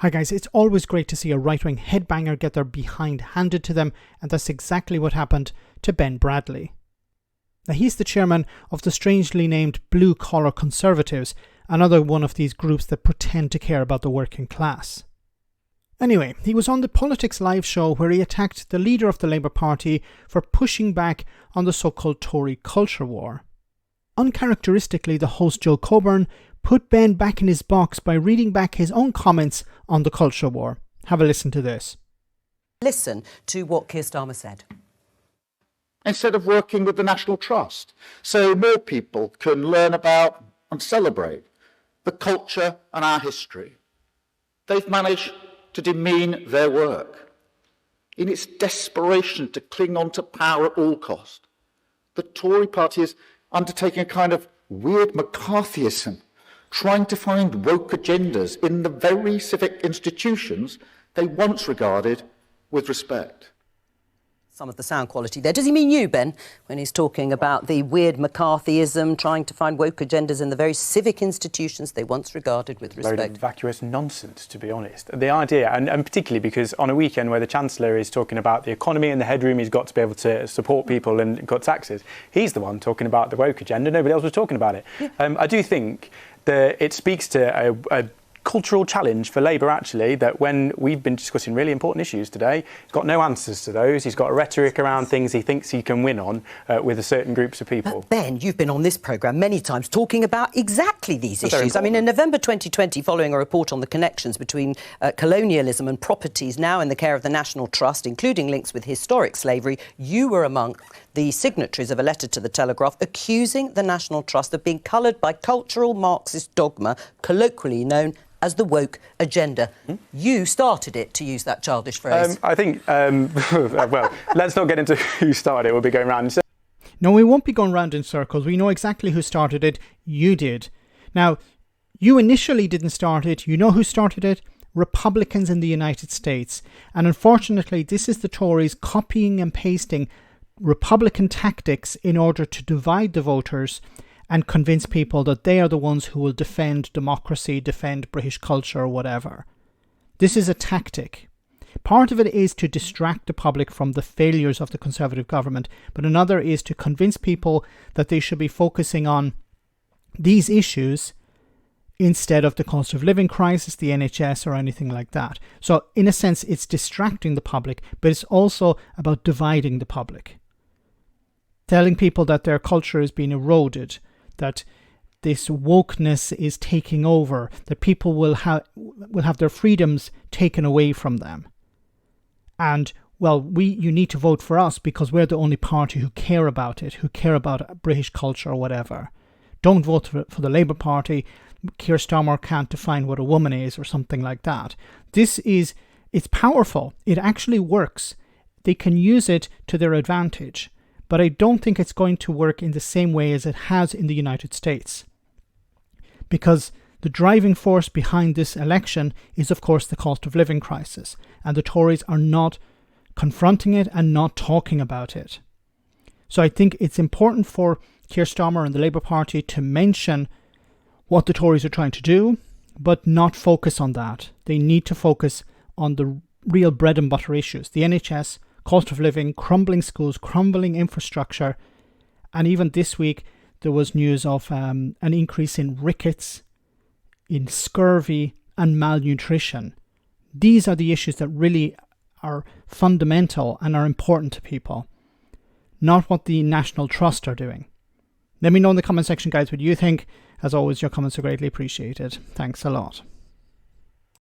Hi guys, it's always great to see a right-wing headbanger get their behind handed to them, and that's exactly what happened to Ben Bradley. Now he's the chairman of the strangely named Blue Collar Conservatives, another one of these groups that pretend to care about the working class. Anyway, he was on the Politics Live show where he attacked the leader of the Labour Party for pushing back on the so-called Tory culture war. Uncharacteristically, the host Jo Coburn put Ben back in his box by reading back his own comments on the culture war. Have a listen to this. Listen to what Keir Starmer said. Instead of working with the National Trust, so more people can learn about and celebrate the culture and our history. They've managed to demean their work. In its desperation to cling on to power at all cost, the Tory party is undertaking a kind of weird McCarthyism, trying to find woke agendas in the very civic institutions they once regarded with respect. Some of the sound quality there. Does he mean you, Ben, when he's talking about the weird McCarthyism, trying to find woke agendas in the very civic institutions they once regarded with respect? Load of vacuous nonsense, to be honest. The idea, and particularly because on a weekend where the Chancellor is talking about the economy and the headroom he's got to be able to support people and cut taxes, he's the one talking about the woke agenda. Nobody else was talking about it. Yeah. I do think that it speaks to a cultural challenge for Labour, actually, that when we've been discussing really important issues today, he's got no answers to those. He's got a rhetoric around things he thinks he can win on with a certain groups of people. But Ben, you've been on this programme many times talking about exactly these issues. I mean, in November 2020, following a report on the connections between colonialism and properties now in the care of the National Trust, including links with historic slavery, you were among the signatories of a letter to the Telegraph accusing the National Trust of being coloured by cultural Marxist dogma, colloquially known as the woke agenda. You started it, to use that childish phrase. I think, well, let's not get into who started it. We'll be going round. No, we won't be going round in circles. We know exactly who started it. You did. Now, you initially didn't start it. You know who started it? Republicans in the United States. And unfortunately, this is the Tories copying and pasting Republican tactics in order to divide the voters and convince people that they are the ones who will defend democracy, defend British culture or whatever. This is a tactic. Part of it is to distract the public from the failures of the Conservative government, but another is to convince people that they should be focusing on these issues instead of the cost of living crisis, the NHS or anything like that. So in a sense, it's distracting the public, but it's also about dividing the public. Telling people that their culture is being eroded, that this wokeness is taking over, that people will have their freedoms taken away from them. And, well, you need to vote for us because we're the only party who care about it, who care about British culture or whatever. Don't vote for the Labour Party. Keir Starmer can't define what a woman is or something like that. It's powerful. It actually works. They can use it to their advantage. But I don't think it's going to work in the same way as it has in the United States. Because the driving force behind this election is, of course, the cost of living crisis. And the Tories are not confronting it and not talking about it. So I think it's important for Keir Starmer and the Labour Party to mention what the Tories are trying to do, but not focus on that. They need to focus on the real bread and butter issues. The NHS, cost of living, crumbling schools, crumbling infrastructure. And even this week, there was news of an increase in rickets, in scurvy and malnutrition. These are the issues that really are fundamental and are important to people, not what the National Trust are doing. Let me know in the comment section, guys, what you think. As always, your comments are greatly appreciated. Thanks a lot.